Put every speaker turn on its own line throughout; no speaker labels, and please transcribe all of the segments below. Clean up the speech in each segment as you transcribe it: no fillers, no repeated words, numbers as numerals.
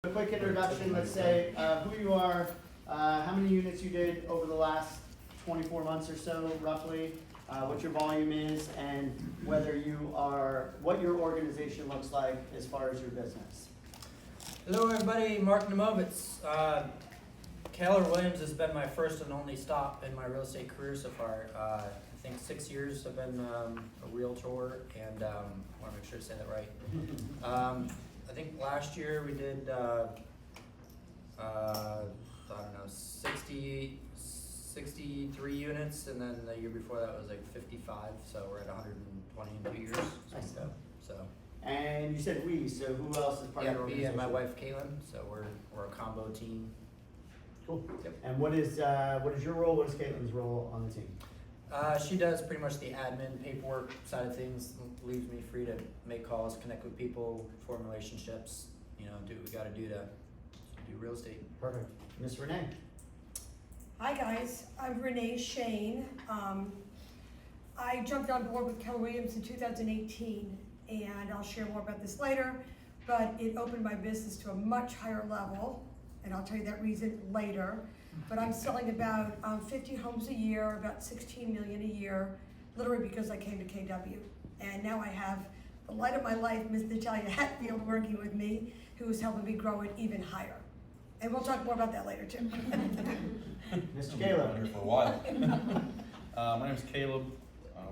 A quick introduction, let's say who you are, how many units you did over the last 24 months or so, roughly, what your volume is, and whether you are, what your organization looks like as far as your business.
Hello everybody, Mark Nemovitz. Keller Williams has been my first and only stop in my real estate career so far. I think 6 years I've been a realtor, and I want to make sure to say that right. I think last year we did, I don't know, 63 units, and then the year before that was like 55, so we're at 120 in 2 years.
Nice.
So.
And you said we, so who else is part of your
Me
organization?
and my wife Caitlin, so we're a combo team.
Cool.
Yep.
And what is your role, what is Caitlin's role on the team?
She does pretty much the admin, paperwork side of things, leaves me free to make calls, connect with people, form relationships, do what we gotta do to do real estate.
Perfect. Miss Renee.
Hi guys, I'm Renee Shane. I jumped on board with Keller Williams in 2018, and I'll share more about this later, but it opened my business to a much higher level, and I'll tell you that reason later. But I'm selling about 50 homes a year, about 16 million a year, literally because I came to KW. And now I have the light of my life, Miss Natalia Hatfield, working with me, who is helping me grow it even higher. And we'll talk more about that later too.
Mr.
I've
Caleb.
been here for a while. My name is Caleb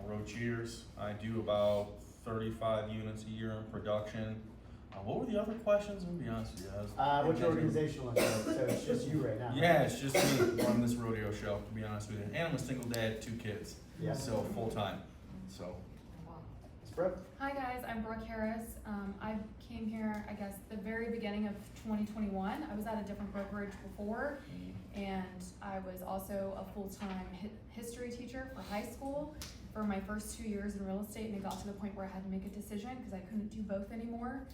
Rochiers. I do about 35 units a year in production. What were the other questions? I'm gonna be honest with you.
What's your organization look like? So it's just you right now.
Yeah, it's just me running this rodeo show, to be honest with you. And I'm a single dad, 2 kids.
Yeah.
So full time. So.
Miss Brooke.
Hi guys, I'm Brooke Harris. I came here, I guess, the very beginning of 2021. I was at a different brokerage before, and I was also a full-time history teacher for high school for my first 2 years in real estate, and it got to the point where I had to make a decision because I couldn't do both anymore.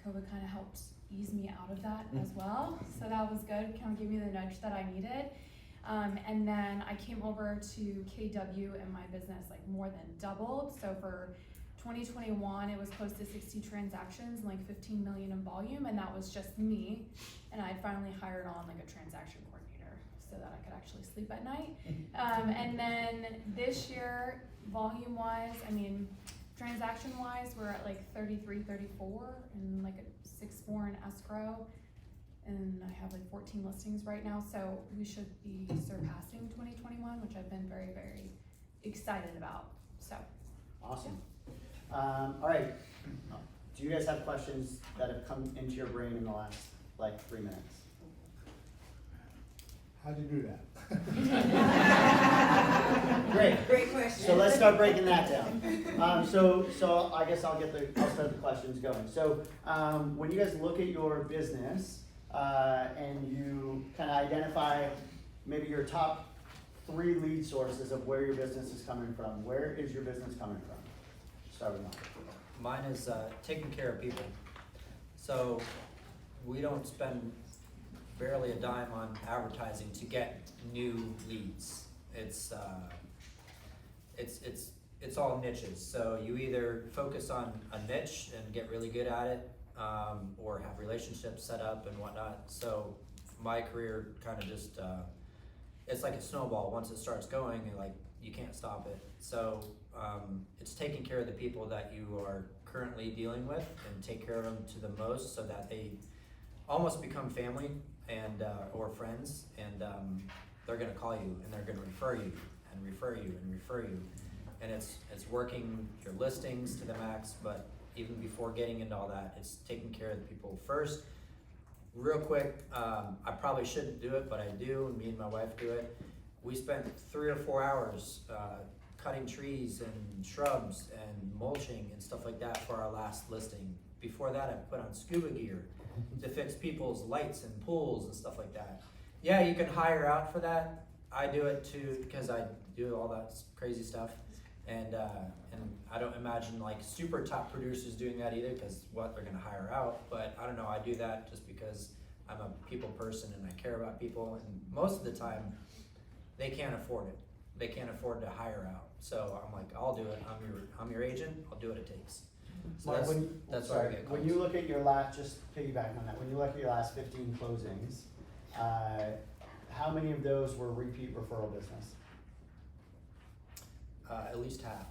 COVID kind of helped ease me out of that as well, so that was good, kind of gave me the nudge that I needed. And then I came over to KW, and my business like more than doubled. So for 2021, it was close to 60 transactions and like 15 million in volume, and that was just me. And I finally hired on like a transaction coordinator so that I could actually sleep at night. And then this year, volume-wise, transaction-wise, we're at like 33, 34, and like a 6-4 in escrow. And I have like 14 listings right now, so we should be surpassing 2021, which I've been very, very excited about. So.
Awesome. All right. Do you guys have questions that have come into your brain in the last like 3 minutes?
How'd you do that?
Great question. So let's start breaking that down. So I guess I'll start the questions going. So when you guys look at your business and you kind of identify maybe your top 3 lead sources of where your business is coming from, where is your business coming from? Start with Mike.
Mine is taking care of people. So we don't spend barely a dime on advertising to get new leads. It's all niches. So you either focus on a niche and get really good at it, or have relationships set up and whatnot. So my career kind of just it's like a snowball. Once it starts going, you can't stop it. So it's taking care of the people that you are currently dealing with and take care of them to the most so that they almost become family and or friends, and they're gonna call you and they're gonna refer you and refer you and refer you, and it's working your listings to the max. But even before getting into all that, it's taking care of the people first. Real quick, I probably shouldn't do it, but I do, and me and my wife do it. We spent 3 or 4 hours cutting trees and shrubs and mulching and stuff like that for our last listing. Before that, I put on scuba gear to fix people's lights and pools and stuff like that. Yeah, you can hire out for that. I do it too because I do all that crazy stuff, and I don't imagine like super top producers doing that either, because they're gonna hire out. But I don't know, I do that just because I'm a people person and I care about people, and most of the time they can't afford it. They can't afford to hire out. So I'm like, I'll do it. I'm your agent. I'll do what it takes. So
Mark,
that's why I get
when
calls.
you look at your last, just piggybacking on that, when you look at your last 15 closings, how many of those were repeat referral business?
At least half.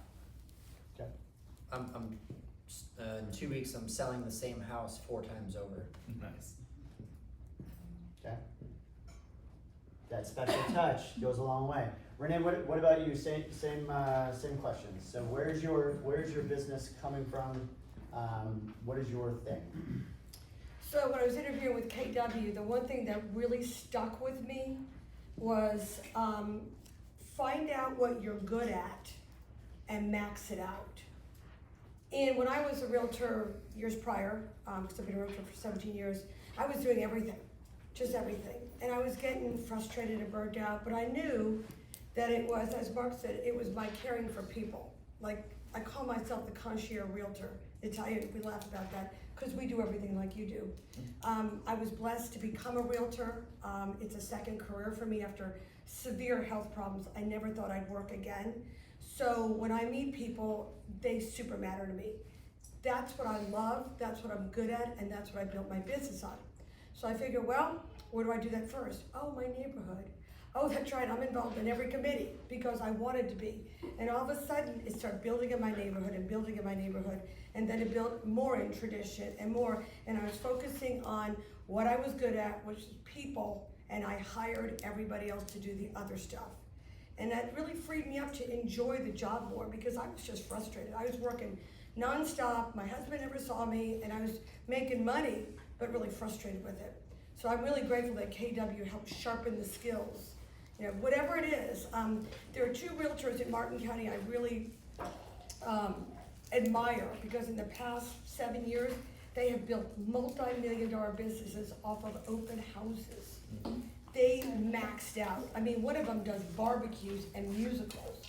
Okay.
In 2 weeks, I'm selling the same house 4 times over.
Nice.
Okay. That special touch goes a long way. Renee, what about you? Same questions. So where's your business coming from? What is your thing?
So when I was interviewing with KW, the one thing that really stuck with me was find out what you're good at and max it out. And when I was a realtor years prior, because I've been a realtor for 17 years, I was doing everything, just everything. And I was getting frustrated and burnt out, but I knew that it was, as Mark said, it was my caring for people. Like, I call myself the concierge realtor. Italian, we laugh about that, because we do everything like you do. I was blessed to become a realtor. It's a second career for me after severe health problems. I never thought I'd work again. So when I meet people, they super matter to me. That's what I love, that's what I'm good at, and that's what I built my business on. So I figured, well, where do I do that first? Oh, my neighborhood. Oh, that's right, I'm involved in every committee because I wanted to be. And all of a sudden, it started building in my neighborhood and building in my neighborhood. And then it built more in tradition and more. And I was focusing on what I was good at, which is people, and I hired everybody else to do the other stuff. And that really freed me up to enjoy the job more because I was just frustrated. I was working nonstop, my husband never saw me, and I was making money, but really frustrated with it. So I'm really grateful that KW helped sharpen the skills. You know, whatever it is. There are 2 realtors in Martin County I really admire because in the past 7 years, they have built multi-million-dollar businesses off of open houses. They maxed out. I mean, one of them does barbecues and musicals,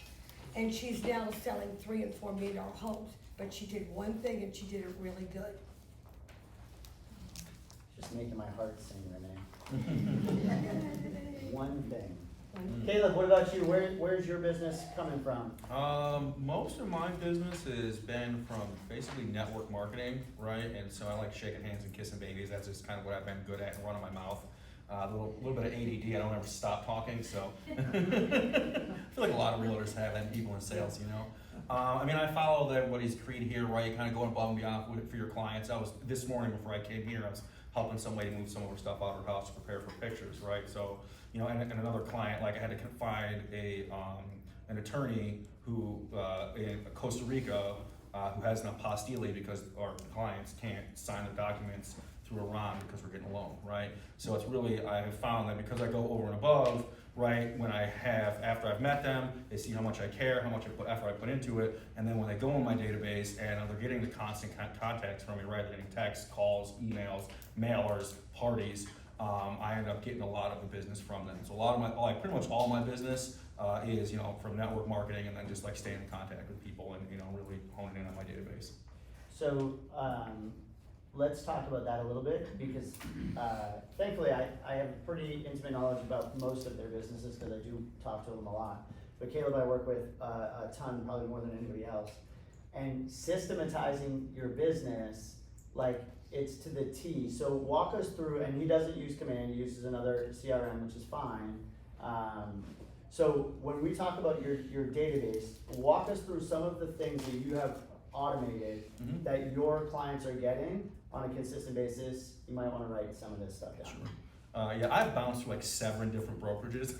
and she's now selling $3 and $4 million homes. But she did one thing, and she did it really good.
Just making my heart sing, Renee. One thing. Caleb, what about you? Where's your business coming from?
Most of my business has been from basically network marketing, right? And so I like shaking hands and kissing babies. That's just kind of what I've been good at and running my mouth. A little bit of ADD. I don't ever stop talking, so I feel like a lot of realtors have that, people in sales, you know. I mean, I follow what he's created here, right? Kind of going above and beyond for your clients. This morning before I came here, I was helping somebody move some of her stuff out of her house to prepare for pictures, right? So, you know, and another client, like I had to find an attorney who in Costa Rica who has an apostille because our clients can't sign the documents through Iran because we're getting a loan, right? So it's really, I have found that because I go over and above, right, after I've met them, they see how much I care, how much effort I put into it, and then when they go in my database and they're getting the constant contacts from me, right, they're getting texts, calls, emails, mailers, parties, I end up getting a lot of the business from them. So pretty much all my business is, you know, from network marketing and then just like staying in contact with people and, you know, really honing in on my database.
So, let's talk about that a little bit because thankfully I have pretty intimate knowledge about most of their businesses because I do talk to them a lot. But Caleb, I work with a ton, probably more than anybody else. And systematizing your business, like it's to the T. So walk us through, and he doesn't use Command, he uses another CRM, which is fine. So when we talk about your database, walk us through some of the things that you have automated that your clients are getting on a consistent basis. You might want to write some of this stuff down.
Sure. Yeah, I've bounced through like 7 different brokerages,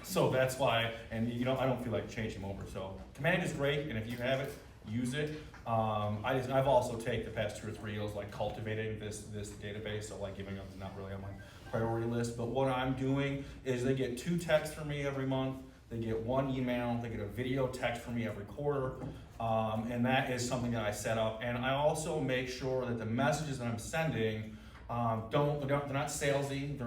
so that's why. And you know, I don't feel like changing them over. So Command is great, and if you have it, use it. I've also taken the past 2 or 3 years like cultivating this database. So like giving up is not really on my priority list. But what I'm doing is they get 2 texts from me every month. They get 1 email. They get a video text from me every quarter. And that is something that I set up. And I also make sure that the messages that I'm sending they're not salesy.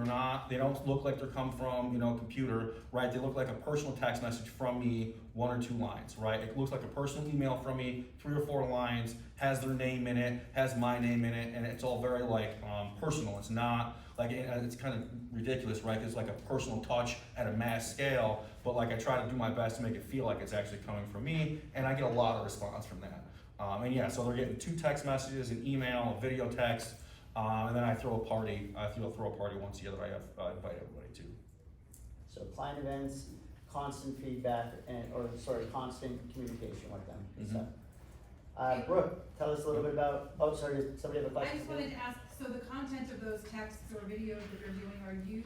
They don't look like they're come from, you know, computer, right? They look like a personal text message from me, 1 or 2 lines, right? It looks like a personal email from me, 3 or 4 lines, has their name in it, has my name in it, and it's all very like personal. It's not like, it's kind of ridiculous, right? It's like a personal touch at a mass scale, but like I try to do my best to make it feel like it's actually coming from me, and I get a lot of response from that. And yeah, so they're getting 2 text messages, an email, a video text, and then I throw a party. I throw a party once a year that I invite everybody to.
So client events, constant feedback, constant communication with them.
Mhm.
So, Brooke, tell us a little bit about, sorry, did somebody have a
I
question?
just wanted to ask, so the content of those texts or videos that you're doing, are you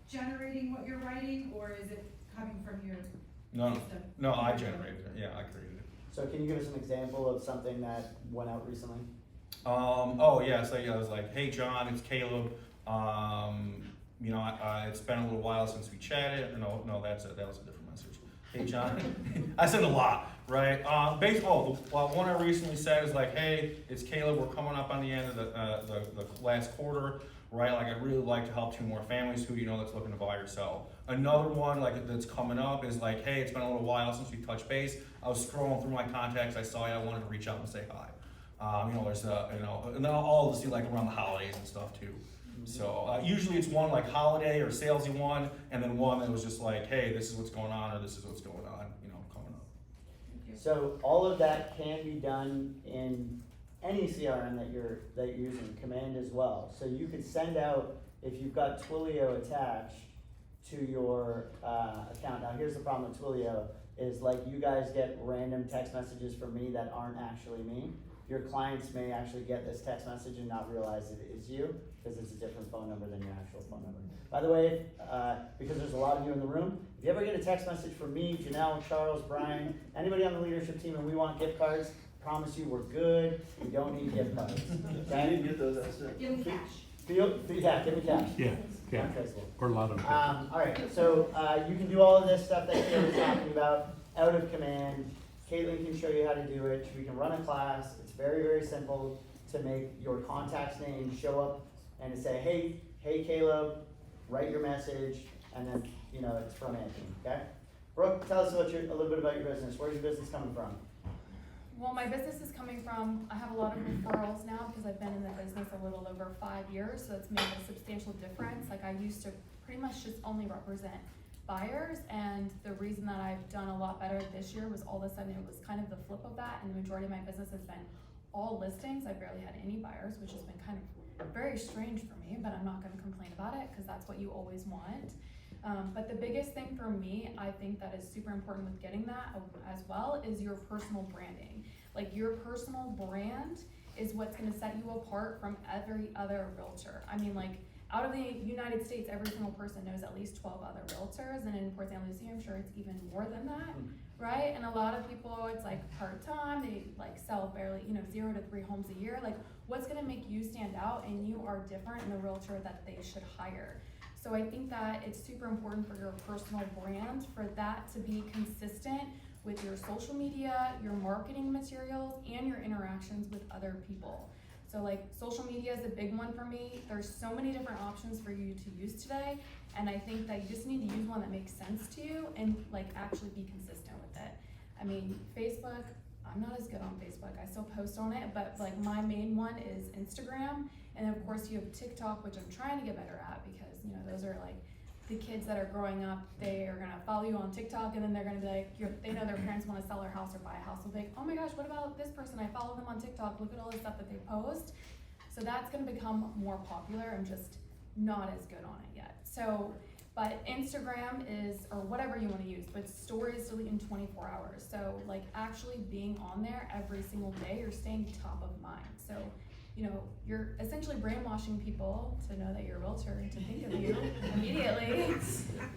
generating what you're writing, or is it coming from your system?
No, I generated it. Yeah, I created it.
So can you give us an example of something that went out recently?
Oh yeah, so yeah, I was like, hey John, it's Caleb. It's been a little while since we chatted. No, that was a different message. Hey John, I said a lot, right? One I recently said is like, hey, it's Caleb. We're coming up on the end of the last quarter, right? Like I'd really like to help 2 more families. Who do you know that's looking to buy or sell? Another one like that's coming up is like, hey, it's been a little while since we touched base. I was scrolling through my contacts. I saw you. I wanted to reach out and say hi. There's and then all of this like around the holidays and stuff too. So usually it's one like holiday or salesy one, and then one that was just like, hey, this is what's going on, or this is what's going on, coming up.
So all of that can be done in any CRM that you're using, Command as well. So you could send out, if you've got Twilio attached to your account. Now here's the problem with Twilio, is like you guys get random text messages from me that aren't actually me. Your clients may actually get this text message and not realize it is you, because it's a different phone number than your actual phone number. By the way, because there's a lot of you in the room, if you ever get a text message from me, Janelle, Charles, Brian, anybody on the leadership team, and we want gift cards, promise you we're good. We don't need gift cards. Okay?
I didn't get those.
Give them cash.
Yeah, give me cash.
Yeah,
Untraceable.
or a lot of them.
All right, so you can do all of this stuff that Caitlin was talking about out of Command. Caitlin can show you how to do it. We can run a class. It's very, very simple to make your contact's name show up and to say, hey Caleb, write your message, and then it's from Anthony. Okay. Brooke, tell us a little bit about your business. Where's your business coming from?
Well, my business is coming from, I have a lot of referrals now because I've been in the business a little over 5 years, so it's made a substantial difference. Like I used to pretty much just only represent buyers, and the reason that I've done a lot better this year was all of a sudden it was kind of the flip of that, and the majority of my business has been all listings. I barely had any buyers, which has been kind of very strange for me, but I'm not going to complain about it because that's what you always want. But the biggest thing for me, I think that is super important with getting that as well, is your personal branding. Like your personal brand is what's going to set you apart from every other realtor. I mean, like out of the United States, every single person knows at least 12 other realtors, and in Port St. Lucie, I'm sure it's even more than that, right? And a lot of people, it's like part-time, they like sell barely, 0 to 3 homes a year. Like what's going to make you stand out and you are different in the realtor that they should hire? So I think that it's super important for your personal brand, for that to be consistent with your social media, your marketing materials, and your interactions with other people. So like social media is a big one for me. There's so many different options for you to use today, and I think that you just need to use one that makes sense to you and like actually be consistent with it. I mean, Facebook, I'm not as good on Facebook. I still post on it, but like my main one is Instagram, and of course you have TikTok, which I'm trying to get better at because those are like the kids that are growing up. They are gonna follow you on TikTok, and then they're gonna be like, they know their parents want to sell their house or buy a house. They'll be like, oh my gosh, what about this person? I follow them on TikTok. Look at all the stuff that they post. So that's gonna become more popular. I'm just not as good on it yet. So, but Instagram is, or whatever you want to use, but stories delete in 24 hours. So like actually being on there every single day, you're staying top of mind. So you're essentially brainwashing people to know that you're a realtor and to think of you immediately.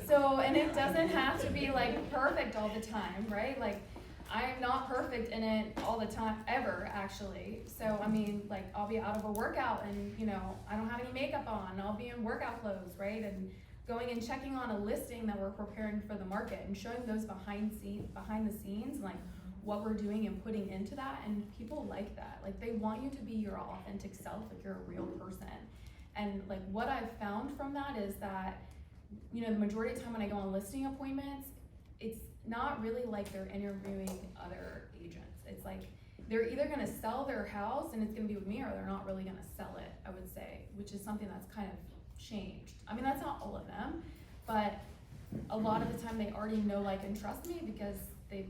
So, and it doesn't have to be like perfect all the time, right? Like I am not perfect in it all the time, ever actually. So, I mean, like I'll be out of a workout and I don't have any makeup on, I'll be in workout clothes, right? And going and checking on a listing that we're preparing for the market and showing those behind the scenes, like what we're doing and putting into that, and people like that. Like they want you to be your authentic self, like you're a real person. And like what I've found from that is that, the majority of the time when I go on listing appointments, it's not really like they're interviewing other agents. It's like they're either gonna sell their house and it's gonna be with me, or they're not really gonna sell it, I would say, which is something that's kind of changed. I mean, that's not all of them, but a lot of the time they already know, like, and trust me because they've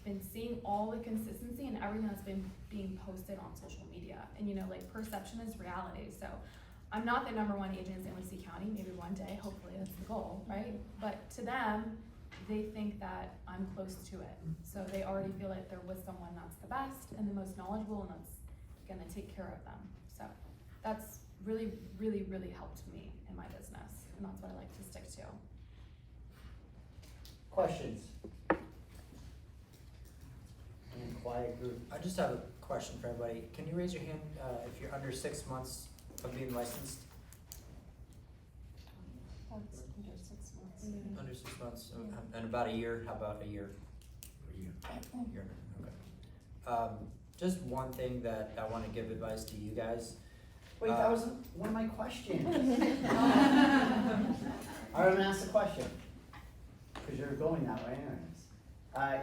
been seeing all the consistency and everything that's been being posted on social media. And like perception is reality. So I'm not the #1 agent in San Luis County, maybe one day, hopefully that's the goal, right? But to them, they think that I'm close to it. So they already feel like they're with someone that's the best and the most knowledgeable and that's gonna take care of them. So that's really, really, really helped me in my business, and that's what I like to stick to.
Questions? And quiet group.
I just have a question for everybody. Can you raise your hand if you're under 6 months of being licensed?
That's under 6 months.
Under 6 months, and about a year, how about a year? A year, okay. Just one thing that I wanna give advice to you guys.
Wait, that wasn't one of my questions. All right, I'm gonna ask the question, because you're going that way anyways.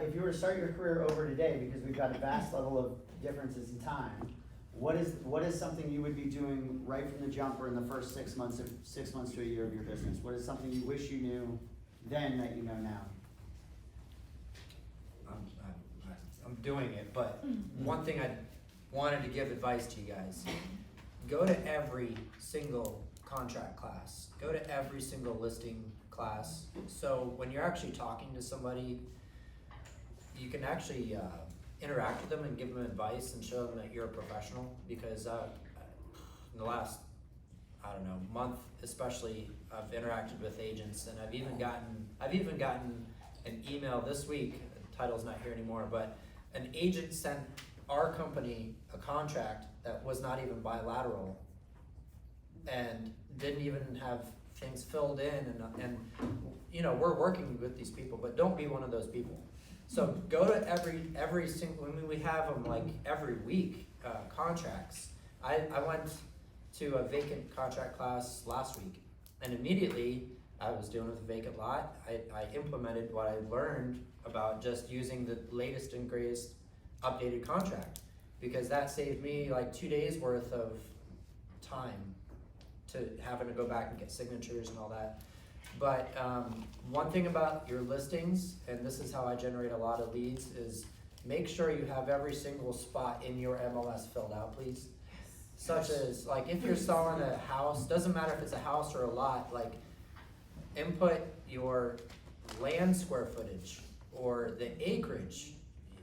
If you were to start your career over today, because we've got a vast level of differences in time, what is something you would be doing right from the jump or in the first 6 months to a year of your business? What is something you wish you knew then that you know now?
I'm doing it, but one thing I wanted to give advice to you guys. Go to every single contract class. Go to every single listing class. So when you're actually talking to somebody, you can actually interact with them and give them advice and show them that you're a professional. Because in the last, month especially, I've interacted with agents, and I've even gotten an email this week. The title's not here anymore, but an agent sent our company a contract that was not even bilateral and didn't even have things filled in, and we're working with these people, but don't be one of those people. So go to every single, we have them like every week, contracts. I went to a vacant contract class last week, and immediately I was dealing with a vacant lot. I implemented what I learned about just using the latest and greatest updated contract, because that saved me like 2 days worth of time to having to go back and get signatures and all that. But one thing about your listings, and this is how I generate a lot of leads, is make sure you have every single spot in your MLS filled out, please. Such as, like, if you're selling a house, doesn't matter if it's a house or a lot, like, input your land square footage or the acreage.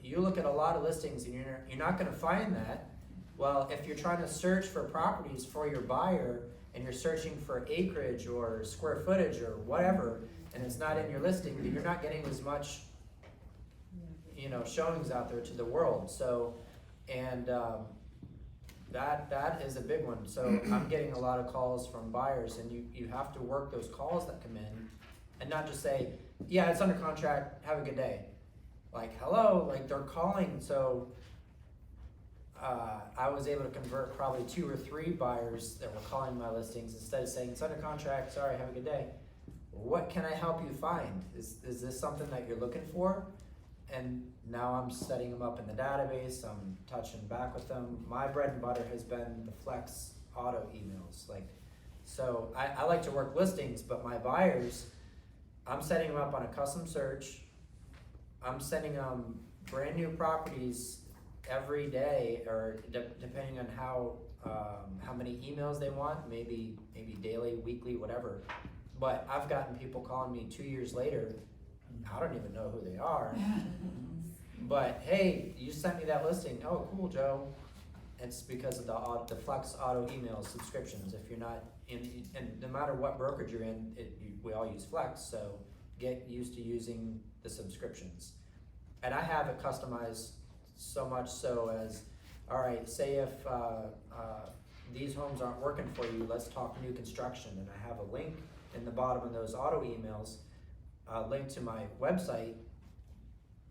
You look at a lot of listings and you're not gonna find that. Well, if you're trying to search for properties for your buyer and you're searching for acreage or square footage or whatever, and it's not in your listing, then you're not getting as much, showings out there to the world. So, and that is a big one. So I'm getting a lot of calls from buyers, and you have to work those calls that come in and not just say, yeah, it's under contract, have a good day. Like, hello, like they're calling. So I was able to convert probably 2 or 3 buyers that were calling my listings instead of saying, it's under contract, sorry, have a good day. What can I help you find? Is this something that you're looking for? And now I'm setting them up in the database, I'm touching back with them. My bread and butter has been the Flex auto emails. So I like to work listings, but my buyers, I'm setting them up on a custom search. I'm sending them brand new properties every day, or depending on how many emails they want, maybe daily, weekly, whatever. But I've gotten people calling me 2 years later. I don't even know who they are. But hey, you sent me that listing. Oh, cool, Joe. It's because of the Flex auto email subscriptions. If you're not in, and no matter what brokerage you're in, we all use Flex. So get used to using the subscriptions. And I have it customized so much so as, all right, say if these homes aren't working for you, let's talk new construction. And I have a link in the bottom of those auto emails, link to my website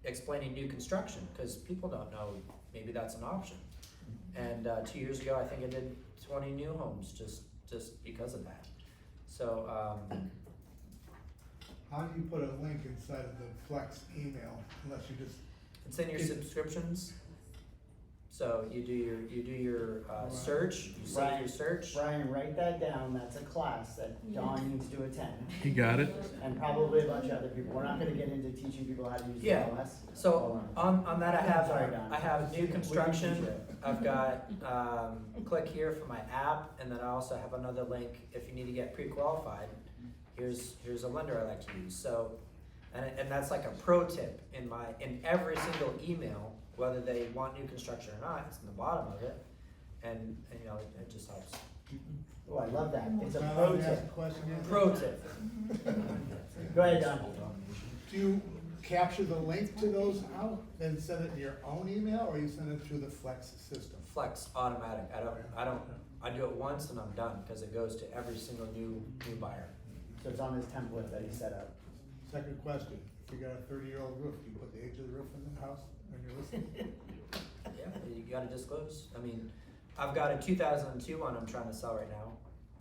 explaining new construction, because people don't know maybe that's an option. And 2 years ago, I think I did 20 new homes just because of that. So
how do you put a link inside of the Flex email unless you just?
it's in your subscriptions. So you do your search, you save your search.
Brian, write that down, that's a class that Dawn needs to attend.
You got it?
And probably a bunch of other people, we're not gonna get into teaching people how to use
Yeah.
LMS.
So on that
Sorry, Don.
I have new
We can
construction,
teach it.
I've got, click here for my app, and then I also have another link if you need to get pre-qualified. Here's a lender I like to use, so, and that's like a pro tip in every single email, whether they want new construction or not, it's in the bottom of it, and you know, it just helps.
Oh, I love that, it's a
Now,
pro
let me ask
tip.
a question here.
Pro tip.
Go ahead, Don.
Do you capture the link to those out and send it to your own email, or you send it through the Flex system?
Flex, automatic, I do it once and I'm done, cause it goes to every single new buyer.
So it's on his template that he set up.
Second question, if you got a 30-year-old roof, do you put the age of the roof in the house when you're listening?
Yeah, you gotta disclose. I mean, I've got a 2002 one I'm trying to sell right now.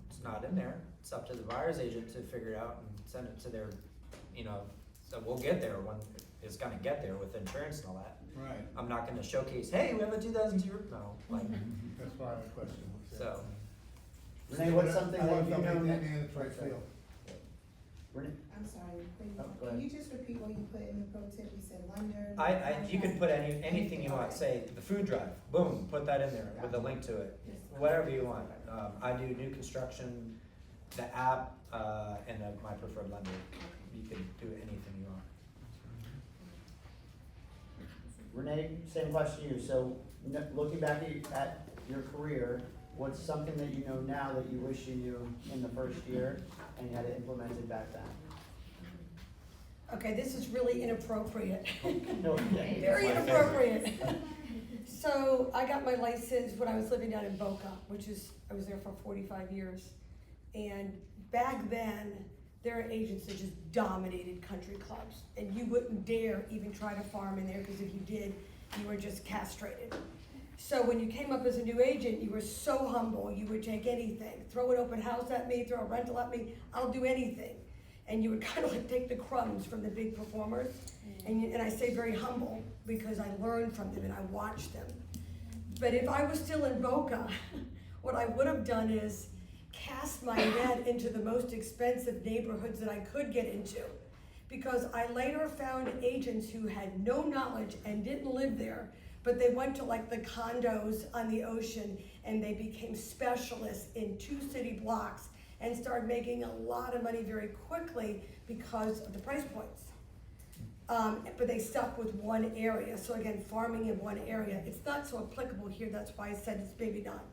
It's not in there. It's up to the buyer's agent to figure it out and send it to their, you know, so we'll get there when it's gonna get there with insurance and all that.
Right,
I'm not gonna showcase, hey, we have a 2002 roof. No, like,
that's why my question was.
so.
Renee, what's something
I
that
want
you
something
know?
in the right field.
Renee,
I'm sorry, please,
Oh, go
can
ahead.
you just repeat what you put in the pro tip, you said lender?
You can put anything you want, say, the food drive, boom, put that in there with a link to it. Whatever you want. I do new construction, the app, and my preferred lender. You can do anything you want.
Renee, same question to you, so looking back at your career, what's something that you know now that you wish you knew in the first year and you had to implement it back then?
Okay, this is really inappropriate.
No, yeah.
Very inappropriate. So I got my license when I was living down in Boca, I was there for 45 years. And back then, there are agents that just dominated country clubs. And you wouldn't dare even try to farm in there, because if you did, you were just castrated. So when you came up as a new agent, you were so humble, you would take anything. Throw an open house at me, throw a rental at me, I'll do anything. And you would kind of like take the crumbs from the big performers. And I say very humble, because I learned from them and I watched them. But if I was still in Boca, what I would have done is cast my net into the most expensive neighborhoods that I could get into. Because I later found agents who had no knowledge and didn't live there, but they went to like the condos on the ocean and they became specialists in 2 city blocks and started making a lot of money very quickly because of the price points. But they stuck with one area. So again, farming in one area, it's not so applicable here. That's why I said it's maybe not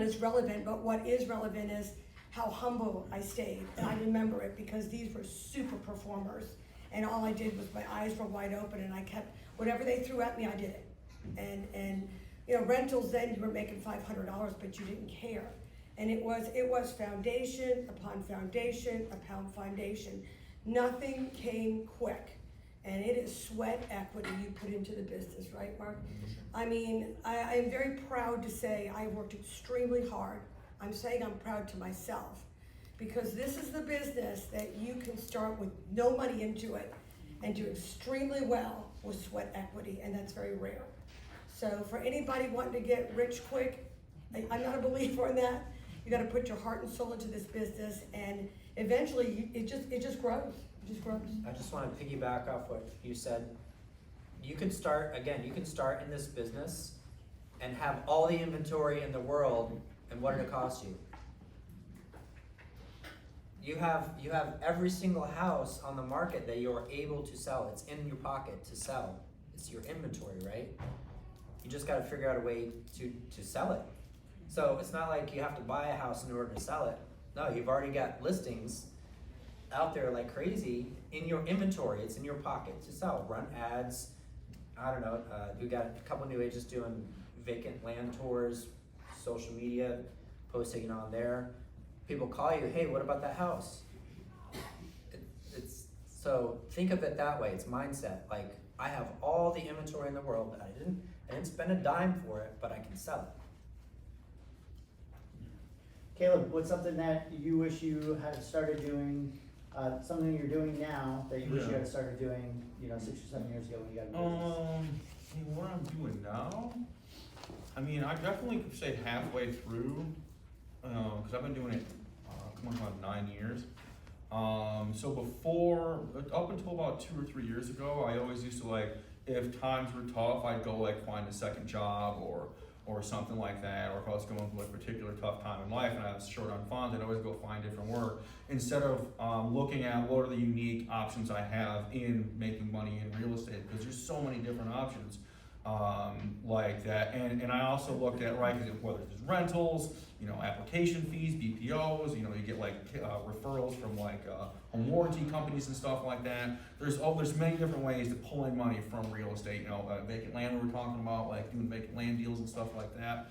as relevant, but what is relevant is how humble I stayed. And I remember it because these were super performers. And all I did was my eyes were wide open and I kept, whatever they threw at me, I did it. And you know, rentals then you were making $500, but you didn't care. And it was foundation upon foundation upon foundation. Nothing came quick. And it is sweat equity you put into the business, right, Mark? I mean, I am very proud to say I worked extremely hard. I'm saying I'm proud to myself, because this is the business that you can start with no money into it and do extremely well with sweat equity, and that's very rare. So for anybody wanting to get rich quick, I'm not a believer in that. You gotta put your heart and soul into this business, and eventually it just grows. It just grows.
I just wanna piggyback off what you said. You can start in this business and have all the inventory in the world, and what did it cost you? You have every single house on the market that you're able to sell. It's in your pocket to sell. It's your inventory, right? You just gotta figure out a way to sell it. So it's not like you have to buy a house in order to sell it. No, you've already got listings out there like crazy in your inventory. It's in your pocket to sell. Run ads. I don't know. We got a couple new agents doing vacant land tours, social media, posting on there. People call you, hey, what about that house? It's so think of it that way. It's mindset. Like, I have all the inventory in the world. I didn't spend a dime for it, but I can sell it.
Caleb, what's something that you wish you had started doing, something you're doing now that you wish you had started doing, 6 or 7 years ago when you got in business?
what I'm doing now? I mean, I definitely could say halfway through, cause I've been doing it, coming on 9 years. So before, up until about 2 or 3 years ago, I always used to like, if times were tough, I'd go like find a second job or something like that, or if I was going through a particular tough time in life and I was short on funds, I'd always go find different work instead of looking at what are the unique options I have in making money in real estate, because there's so many different options like that. And I also looked at, right, whether it's rentals, you know, application fees, BPOs, you know, you get like referrals from like home warranty companies and stuff like that. There's many different ways to pull in money from real estate, you know, vacant land we were talking about, like doing vacant land deals and stuff like that.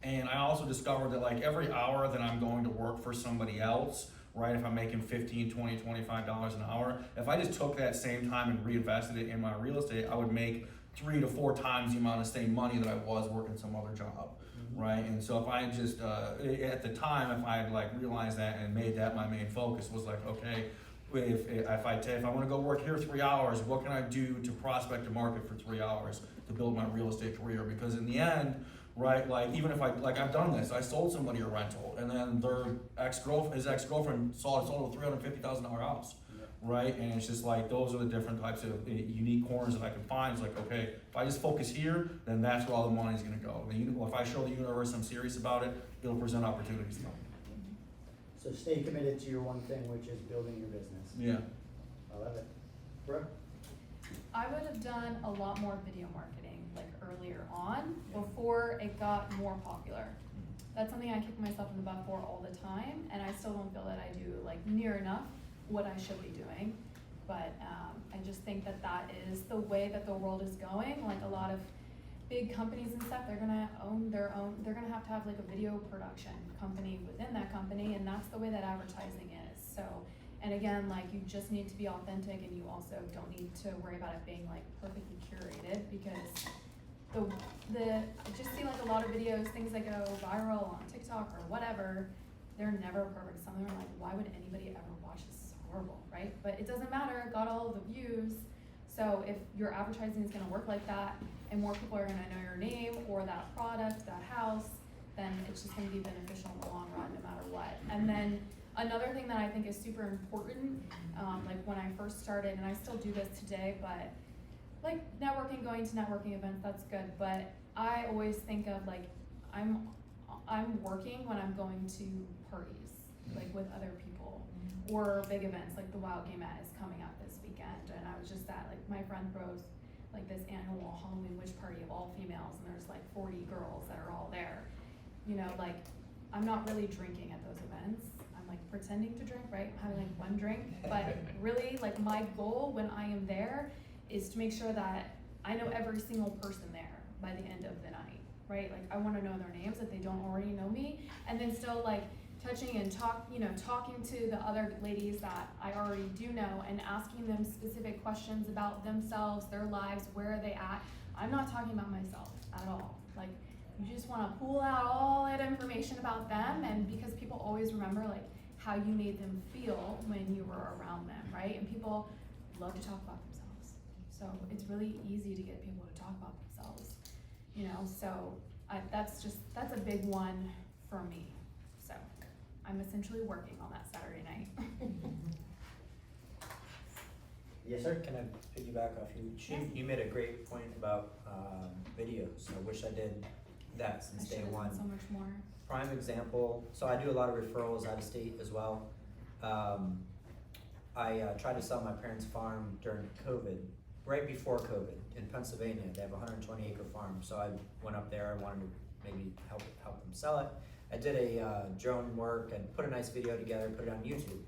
And I also discovered that like every hour that I'm going to work for somebody else, right, if I'm making $15, $20, $25 an hour, if I just took that same time and reinvested it in my real estate, I would make 3 to 4 times the amount of same money that I was working some other job, right? And so if I just, at the time, if I had like realized that and made that my main focus, was like, okay, if I want to go work here 3 hours, what can I do to prospect a market for 3 hours to build my real estate career? Because in the end, right, like even if I've done this, I sold somebody a rental, and then his ex-girlfriend sold a $350,000 house, right? And it's just like, those are the different types of unique corners that I can find. It's like, okay, if I just focus here, then that's where all the money's gonna go. If I show the universe I'm serious about it, it'll present opportunities to me.
So stay committed to your one thing, which is building your business.
Yeah.
I love it. Brooke?
I would have done a lot more video marketing like earlier on before it got more popular. That's something I kick myself in the butt for all the time, and I still don't feel that I do like near enough what I should be doing. But I just think that that is the way that the world is going. Like a lot of big companies and stuff, they're gonna own their own, they're gonna have to have like a video production company within that company, and that's the way that advertising is. So, and again, like you just need to be authentic, and you also don't need to worry about it being like perfectly curated, because I just see like a lot of videos, things that go viral on TikTok or whatever, they're never perfect. Some of them are like, why would anybody ever watch this? This is horrible, right? But it doesn't matter, it got all of the views. So if your advertising is gonna work like that, and more people are gonna know your name or that product, that house, then it's just gonna be beneficial in the long run, no matter what. And then another thing that I think is super important, like when I first started, and I still do this today, but like networking, going to networking events, that's good. But I always think of like, I'm working when I'm going to parties, like with other people, or big events, like the Wild Gamette is coming up this weekend, and I was just at, like my friend throws like this annual Halloween witch party of all females, and there's like 40 girls that are all there. You know, like I'm not really drinking at those events. I'm like pretending to drink, right? I'm having like one drink, but really like my goal when I am there is to make sure that I know every single person there by the end of the night, right? Like I want to know their names if they don't already know me, and then still like touching and talking to the other ladies that I already do know and asking them specific questions about themselves, their lives, where are they at. I'm not talking about myself at all. Like you just want to pull out all that information about them, and because people always remember like how you made them feel when you were around them, right? And people love to talk about themselves. So it's really easy to get people to talk about themselves, you know, so that's a big one for me. So I'm essentially working on that Saturday night.
Yes, sir?
Can I piggyback off you? You made a great point about videos. I wish I did that since day one.
So much more.
Prime example, so I do a lot of referrals out of state as well. I tried to sell my parents' farm during COVID, right before COVID in Pennsylvania. They have a 120-acre farm, so I went up there. I wanted to maybe help them sell it. I did a drone work and put a nice video together, put it on YouTube.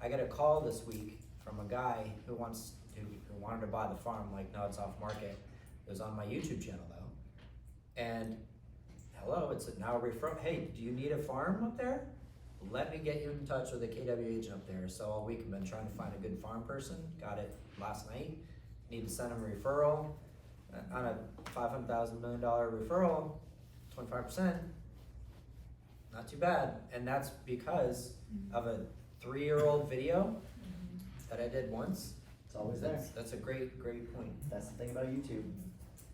I got a call this week from a guy who wanted to buy the farm. I'm like, no, it's off market. It was on my YouTube channel though. And hello, it's now a referral. Hey, do you need a farm up there? Let me get you in touch with a KW agent up there. So all week I've been trying to find a good farm person. Got it last night. Need to send him a referral on a $500,000 million referral, 25%. Not too bad. And that's because of a 3-year-old video that I did once
It's always there.
That's a great point.
That's the thing about YouTube.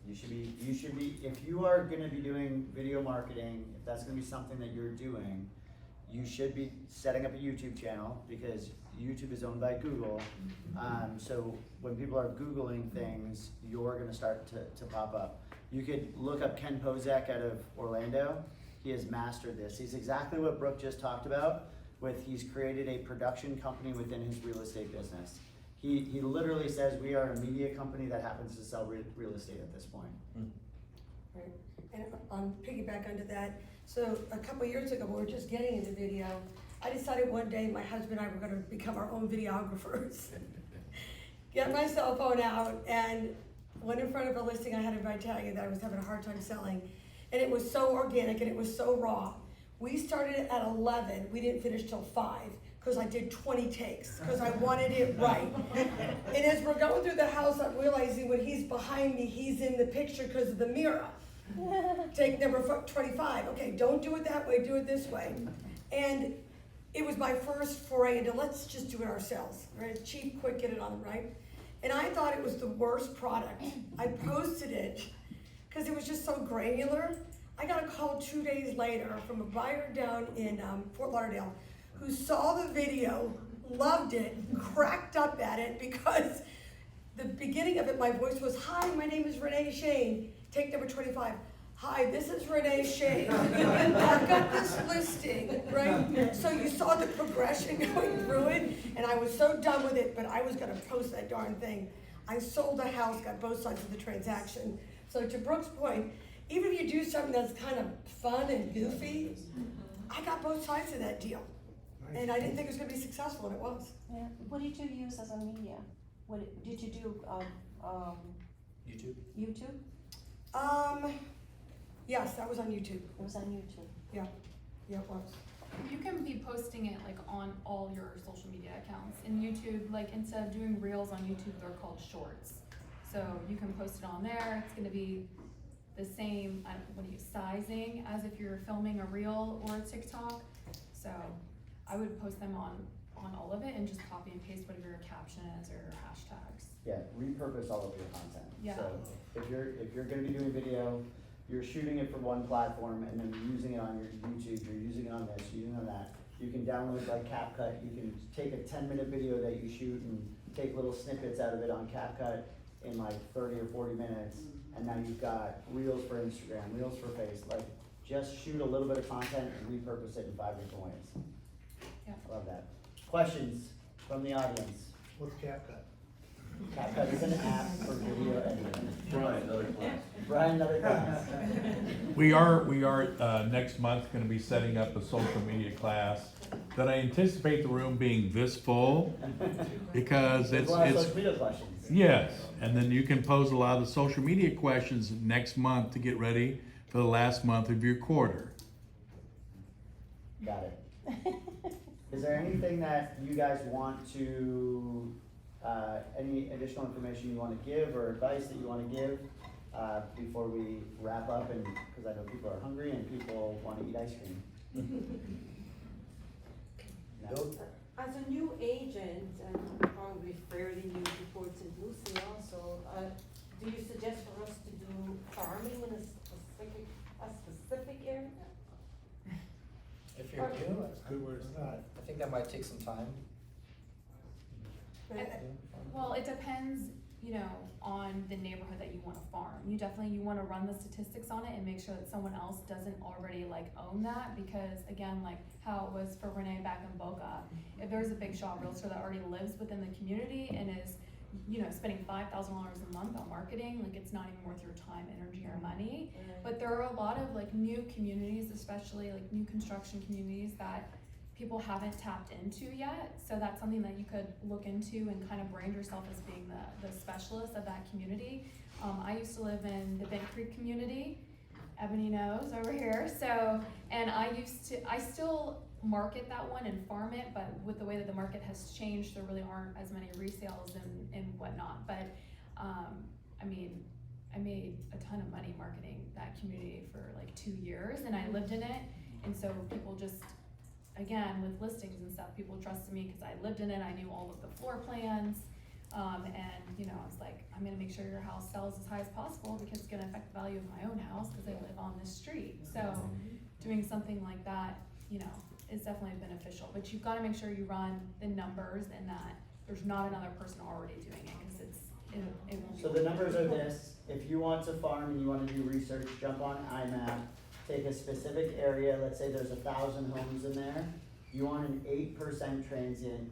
You should be, if you are gonna be doing video marketing, if that's gonna be something that you're doing, you should be setting up a YouTube channel, because YouTube is owned by Google. So when people are Googling things, you're gonna start to pop up. You could look up Ken Pozek out of Orlando. He has mastered this. He's exactly what Brooke just talked about, he's created a production company within his real estate business. He literally says, we are a media company that happens to sell real estate at this point.
Right, and on piggyback onto that, so a couple years ago, we were just getting into video. I decided one day my husband and I were gonna become our own videographers. Get my cell phone out and went in front of a listing I had in Vitalian that I was having a hard time selling. And it was so organic and it was so raw. We started at 11, we didn't finish till 5, because I did 20 takes, because I wanted it right. And as we're going through the house, I'm realizing when he's behind me, he's in the picture because of the mirror. Take number 25, okay, don't do it that way, do it this way. And it was my first foray into let's just do it ourselves, right? Cheap, quick, get it on, right? And I thought it was the worst product. I posted it because it was just so granular. I got a call 2 days later from a buyer down in Fort Lauderdale who saw the video, loved it, cracked up at it, because the beginning of it, my voice was, "Hi, my name is Renee Shane. Take number 25. Hi, this is Renee Shane. I've got this listing," right? So you saw the progression going through it, and I was so done with it, but I was gonna post that darn thing. I sold a house, got both sides of the transaction. So to Brooke's point, even if you do something that's kind of fun and goofy, I got both sides of that deal. And I didn't think it was gonna be successful, and it was.
Yeah. What did you use as a media? Did you do
YouTube?
YouTube?
Yes, that was on YouTube.
It was on YouTube.
Yeah, it was.
You can be posting it like on all your social media accounts. In YouTube, like instead of doing reels on YouTube, they're called shorts. So you can post it on there. It's gonna be the same, sizing as if you're filming a reel or a TikTok. So I would post them on all of it and just copy and paste whatever your caption is or your hashtags.
Yeah, repurpose all of your content.
Yeah.
So if you're gonna be doing video, you're shooting it for one platform and then you're using it on your YouTube, you're using it on this, you're using it on that. You can download like CapCut, you can take a 10-minute video that you shoot and take little snippets out of it on CapCut in like 30 or 40 minutes, and now you've got reels for Instagram, reels for Face, like just shoot a little bit of content and repurpose it in 5 different ways.
Yeah.
Love that. Questions from the audience?
What's CapCut?
CapCut is an app for video editing.
Brian, another class.
Brian, another class.
We are next month gonna be setting up a social media class that I anticipate the room being this full, because
There's
it's,
a lot of social media questions.
yes, and then you can pose a lot of the social media questions next month to get ready for the last month of your quarter.
Got it. Is there anything that you guys want to, any additional information you want to give or advice that you want to give before we wrap up? And because I know people are hungry and people want to eat ice cream. No?
As a new agent, and probably fairly new to Port St. Lucie also, do you suggest for us to do farming in a specific area?
If you're new,
That's a good word to start.
I think that might take some time.
Well, it depends, on the neighborhood that you wanna farm. You wanna run the statistics on it and make sure that someone else doesn't already own that, because again, like how it was for Renee back in Boca, if there's a big shot realtor that already lives within the community and is, spending $5,000 a month on marketing, it's not even worth your time, energy, or money. But there are a lot of new communities, especially new construction communities, that people haven't tapped into yet. So that's something that you could look into and kind of brand yourself as being the specialist of that community. I used to live in the Bent Creek community. Ebony knows over here. So, and I still market that one and farm it, but with the way that the market has changed, there really aren't as many resales and whatnot. But I made a ton of money marketing that community for 2 years, and I lived in it. And so people just, again, with listings and stuff, people trusted me because I lived in it. I knew all of the floor plans. And, you know, I was like, I'm gonna make sure your house sells as high as possible because it's gonna affect the value of my own house because I live on this street. So doing something like that, you know, is definitely beneficial, but you've gotta make sure you run the numbers and that there's not another person already doing it, cause it won't be.
So the numbers are this: if you want to farm and you wanna do research, jump on IMAP, take a specific area, let's say there's 1,000 homes in there, you want an 8% transient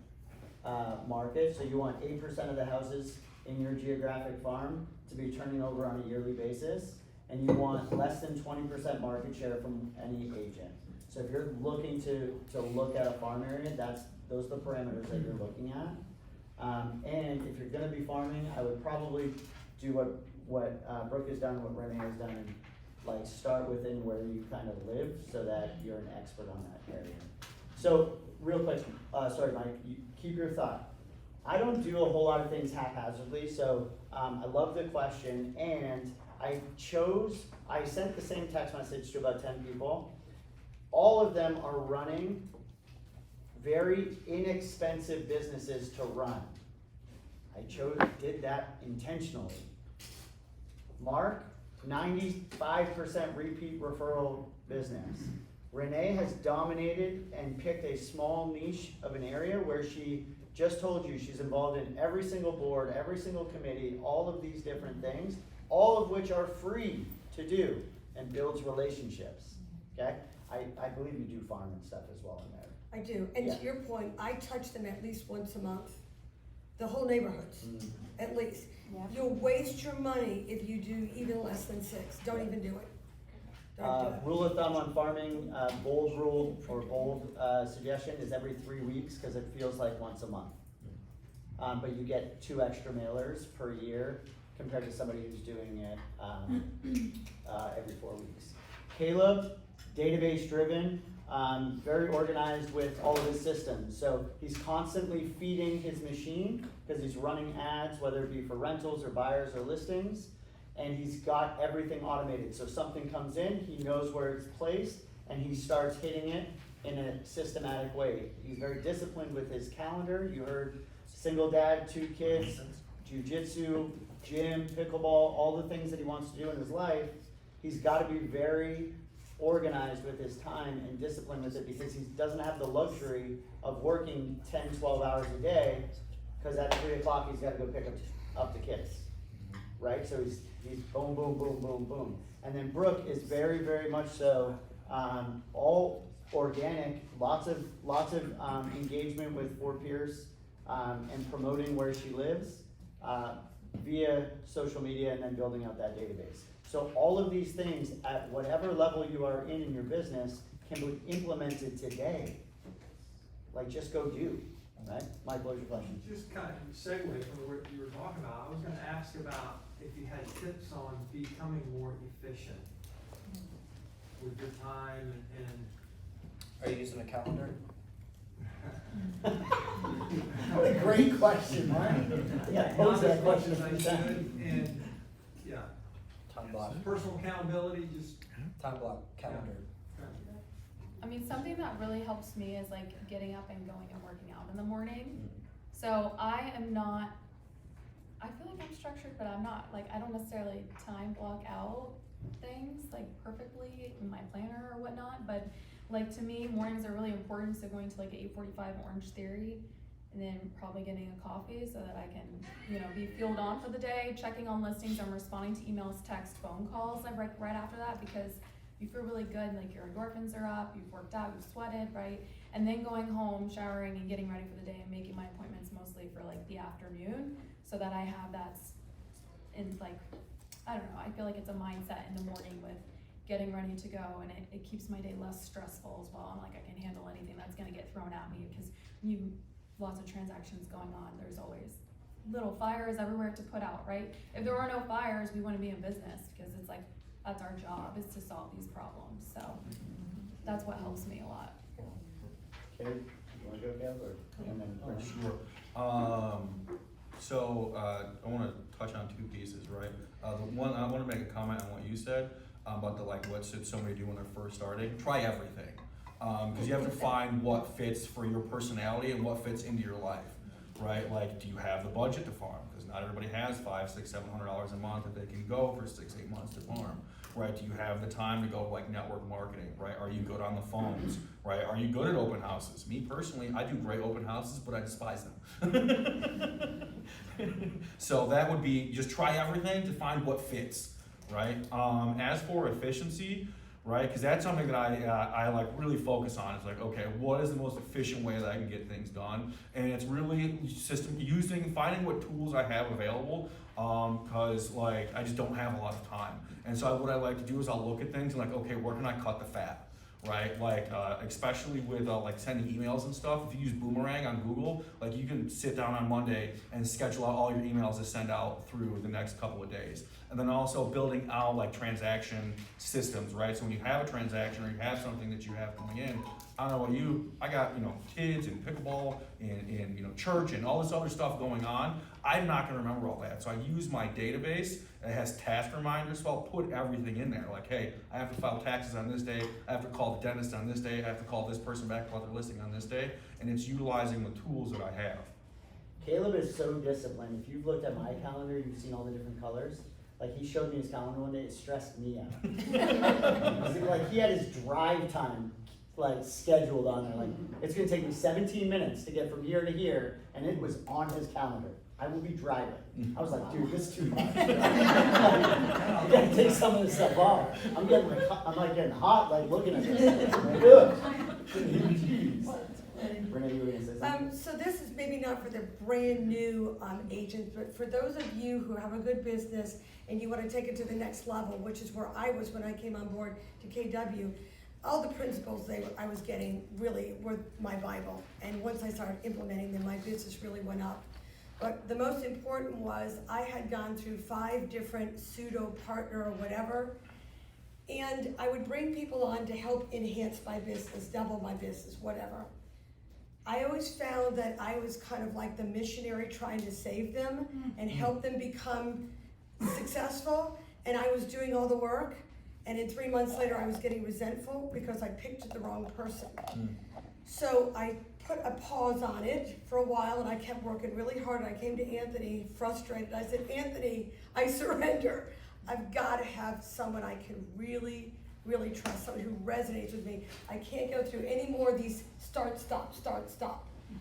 market, so you want 8% of the houses in your geographic farm to be turning over on a yearly basis, and you want less than 20% market share from any agent. So if you're looking to look at a farm area, those are the parameters that you're looking at. And if you're gonna be farming, I would probably do what Brooke has done, what Renee has done, and like start within where you kind of live so that you're an expert on that area. So real quick, sorry Mike, you keep your thought. I don't do a whole lot of things haphazardly, so I love the question, and I sent the same text message to about 10 people. All of them are running very inexpensive businesses to run. I did that intentionally. Mark, 95% repeat referral business. Renee has dominated and picked a small niche of an area where she just told you she's involved in every single board, every single committee, all of these different things, all of which are free to do and builds relationships, okay? I believe you do farm and stuff as well in there.
I do, and
Yeah.
to your point, I touch them at least once a month, the whole neighborhoods, at least.
Yeah.
You'll waste your money if you do even less than 6, don't even do it. Don't do it.
Rule of thumb on farming, bold rule or bold suggestion is every 3 weeks, cause it feels like once a month. But you get 2 extra mailers per year compared to somebody who's doing it every 4 weeks. Caleb, database driven, very organized with all of his systems. So he's constantly feeding his machine because he's running ads, whether it be for rentals or buyers or listings. And he's got everything automated. So something comes in, he knows where it's placed, and he starts hitting it in a systematic way. He's very disciplined with his calendar. You heard single dad, 2 kids, jiu-jitsu, gym, pickleball, all the things that he wants to do in his life. He's gotta be very organized with his time and disciplined with it because he doesn't have the luxury of working 10, 12 hours a day, because at 3 o'clock he's gotta go pick up the kids, right? So he's boom, boom, boom, boom, boom. And then Brooke is very, very much so, all organic, lots of engagement with 4 peers, and promoting where she lives, via social media and then building out that database. So all of these things, at whatever level you are in your business, can be implemented today. Like, just go do, right? Mike, what was your question?
Just kind of segue from what you were talking about, I was gonna ask about if you had tips on becoming more efficient with your time and
Are you using a calendar?
What a great question, Mark. Yeah, pose that question a few
Not as much as I
times.
should, and, yeah,
Time block,
personal accountability, just.
time block, calendar.
I mean, something that really helps me is like getting up and going and working out in the morning. So I feel like I'm structured, but I'm not, like, I don't necessarily time block out things like perfectly in my planner or whatnot, but like to me, mornings are really important, so going to like 8:45 Orange Theory, and then probably getting a coffee so that I can, you know, be fueled on for the day, checking on listings, I'm responding to emails, texts, phone calls, like right after that, because you feel really good, like your endorphins are up, you've worked out, you've sweated, right? And then going home, showering and getting ready for the day and making my appointments mostly for like the afternoon, so that I have that in like, I don't know, I feel like it's a mindset in the morning with getting ready to go, and it keeps my day less stressful as well. I'm like, I can handle anything that's gonna get thrown at me, because lots of transactions going on, there's always little fires everywhere to put out, right? If there were no fires, we wouldn't be in business, because it's like, that's our job, is to solve these problems, so that's what helps me a lot.
Okay, you wanna go, Caleb, or, and then Rich?
Sure. So, I wanna touch on 2 pieces, right? The one, I wanna make a comment on what you said, about the, like, what should somebody do when they're first starting? Try everything. Cause you have to find what fits for your personality and what fits into your life. right? Like, do you have the budget to farm? Because not everybody has $500, $600, $700 a month that they can go for 6-8 months to farm, right? Do you have the time to go like network marketing, right? Are you good on the phones, right? Are you good at open houses? Me personally, I do great open houses, but I despise them. So that would be, just try everything to find what fits, right? As for efficiency, right? Because that's something that I like really focus on. It's like, okay, what is the most efficient way that I can get things done? And it's really finding what tools I have available, because like I just don't have a lot of time. And so what I like to do is I'll look at things and like, okay, where can I cut the fat? Right, like especially with like sending emails and stuff. If you use Boomerang on Google, like you can sit down on Monday and schedule out all your emails to send out through the next couple of days. And then also building out like transaction systems, right? So when you have a transaction or you have something that you have coming in, I don't know about you, I got, kids and pickleball and church and all this other stuff going on. I'm not gonna remember all that. So I use my database that has task reminders, so I'll put everything in there. Like, hey, I have to file taxes on this day, I have to call the dentist on this day, I have to call this person back about their listing on this day, and it's utilizing the tools that I have.
Caleb is so disciplined. If you've looked at my calendar, you've seen all the different colors. Like, he showed me his calendar one day, it stressed me out. Like, he had his drive time like scheduled on there. Like, it's gonna take me 17 minutes to get from here to here, and it was on his calendar. I will be driving. I was like, dude, this is too much. You gotta take some of this stuff off. I'm like getting hot, like looking at this. Like, ugh. Jeez. Renee, you were gonna say something?
So this is maybe not for the brand new agents, but for those of you who have a good business and you want to take it to the next level, which is where I was when I came on board to KW. All the principles I was getting really were my Bible. And once I started implementing them, my business really went up. But the most important was I had gone through 5 different pseudo partner or whatever. And I would bring people on to help enhance my business, double my business, whatever. I always found that I was kind of like the missionary trying to save them and help them become successful. And I was doing all the work. And then 3 months later, I was getting resentful because I picked the wrong person. So I put a pause on it for a while, and I kept working really hard. I came to Anthony frustrated. I said, Anthony, I surrender. I've got to have someone I can really, really trust, someone who resonates with me. I can't go through any more of these start, stop,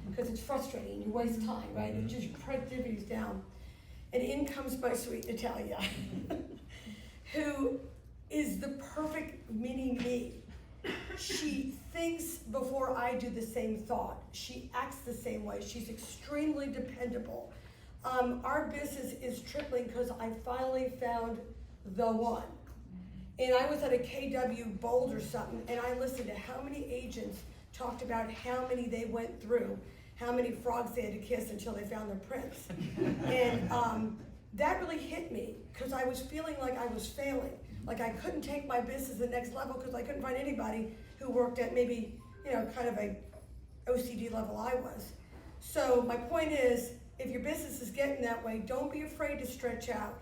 because it's frustrating. You waste time, right? It's just your productivity's down. And in comes my sweet Natalia, who is the perfect mini me. She thinks before I do the same thought. She acts the same way. She's extremely dependable. Our business is tripling because I finally found the one. And I was at a KW Bold or something, and I listened to how many agents talked about how many they went through, how many frogs they had to kiss until they found their prince. And that really hit me because I was feeling like I was failing. Like I couldn't take my business to the next level because I couldn't find anybody who worked at maybe, kind of a OCD level I was. So my point is, if your business is getting that way, don't be afraid to stretch out,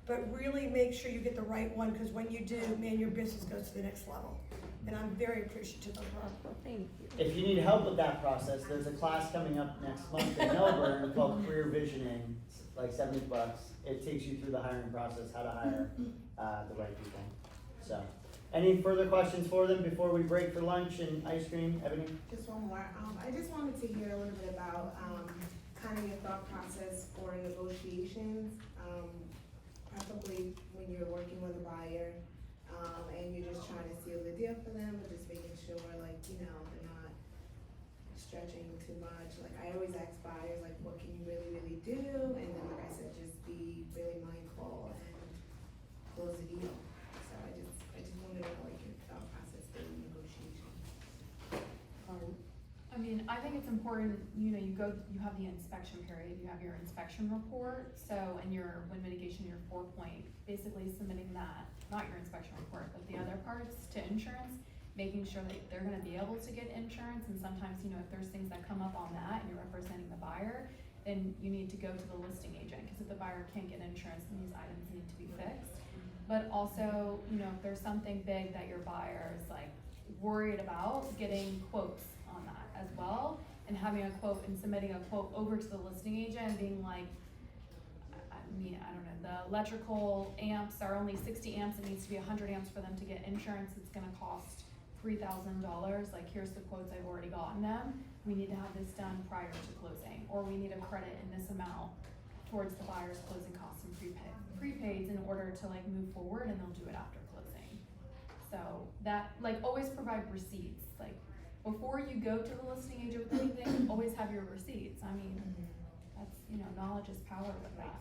but really make sure you get the right one, because when you do, man, your business goes to the next level. And I'm very appreciative of her.
Thank you.
If you need help with that process, there's a class coming up next month in Melbourne called Career Visioning. It's like $70. It takes you through the hiring process, how to hire the right people. So, any further questions for them before we break for lunch and ice cream? Ebony?
Just one more. I just wanted to hear a little bit about kind of your thought process for negotiations, preferably when you're working with a buyer and you're just trying to seal the deal for them, but just making sure, like, they're not stretching too much. Like, I always ask buyers, like, what can you really, really do? And then, like I said, just be really mindful and close the deal. So I just wanted to know, like, your thought process during negotiation.
I mean, I think it's important, you have the inspection period, you have your inspection report, so, and your wind mitigation, your 4-point, basically submitting that, not your inspection report, but the other parts to insurance, making sure that they're gonna be able to get insurance, and sometimes, if there's things that come up on that, and you're representing the buyer, then you need to go to the listing agent, because if the buyer can't get insurance, then these items need to be fixed. But also, if there's something big that your buyer is like worried about, getting quotes on that as well, and having a quote and submitting a quote over to the listing agent and being like, I mean, I don't know, the electrical amps are only 60 amps, it needs to be 100 amps for them to get insurance, it's gonna cost $3,000, like here's the quotes I've already gotten them, we need to have this done prior to closing, or we need a credit in this amount towards the buyer's closing costs and prepaids in order to like move forward, and they'll do it after closing. So that, like, always provide receipts, like before you go to the listing agent with anything, always have your receipts. I mean, that's, you know, knowledge is power with that.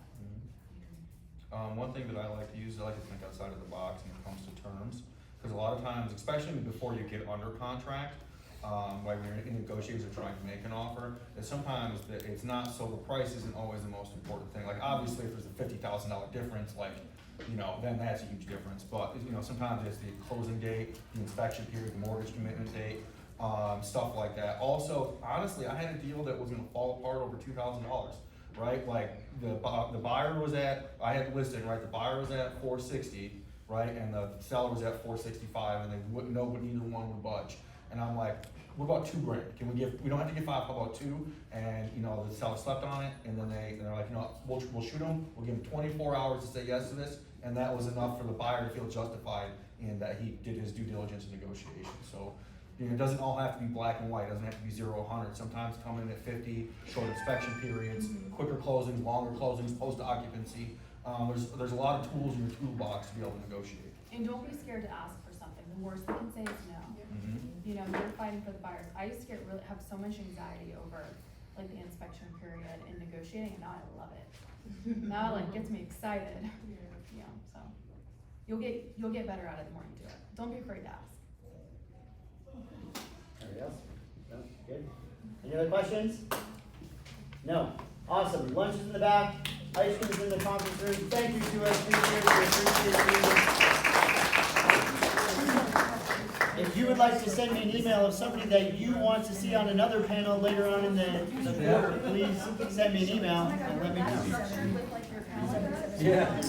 One thing that I like to use, I like to think outside of the box when it comes to terms, because a lot of times, especially before you get under contract, like when you're in negotiations or trying to make an offer, that sometimes it's not, so the price isn't always the most important thing. Like obviously if there's a $50,000 difference, like, you know, then that's a huge difference. But, you know, sometimes it's the closing date, the inspection period, the mortgage commitment date, stuff like that. Also, honestly, I had a deal that was gonna fall apart over $2,000, right? Like the buyer was at, I had listed, right, the buyer was at 460, right, and the seller was at 465, and they wouldn't know, but neither one would budge. And I'm like, what about $2,000? Can we give, we don't have to give 5, how about 2? And, you know, the seller slept on it, and then they're like, you know, we'll shoot them, we'll give them 24 hours to say yes to this, and that was enough for the buyer to feel justified in that he did his due diligence and negotiation. So, you know, it doesn't all have to be black and white, it doesn't have to be 0 to 100. Sometimes come in at 50, short inspection periods, quicker closings, longer closings, post-occupancy. There's a lot of tools in your toolbox to be able to negotiate.
And don't be scared to ask for something. The worst they can say is no. You know, you're fighting for the buyers. I used to have so much anxiety over like the inspection period and negotiating, and now I love it. Now it like gets me excited. You know, so you'll get better at it the more you do it. Don't be afraid to ask.
Anybody else? No? Good? Any other questions? No? Awesome. Lunch is in the back, ice cream is in the conference room. Thank you to our speakers, we appreciate you. If you would like to send me an email of somebody that you want to see on another panel later on in the quarter, please send me an email and let me know.
Structured with like your calendar.
Yeah.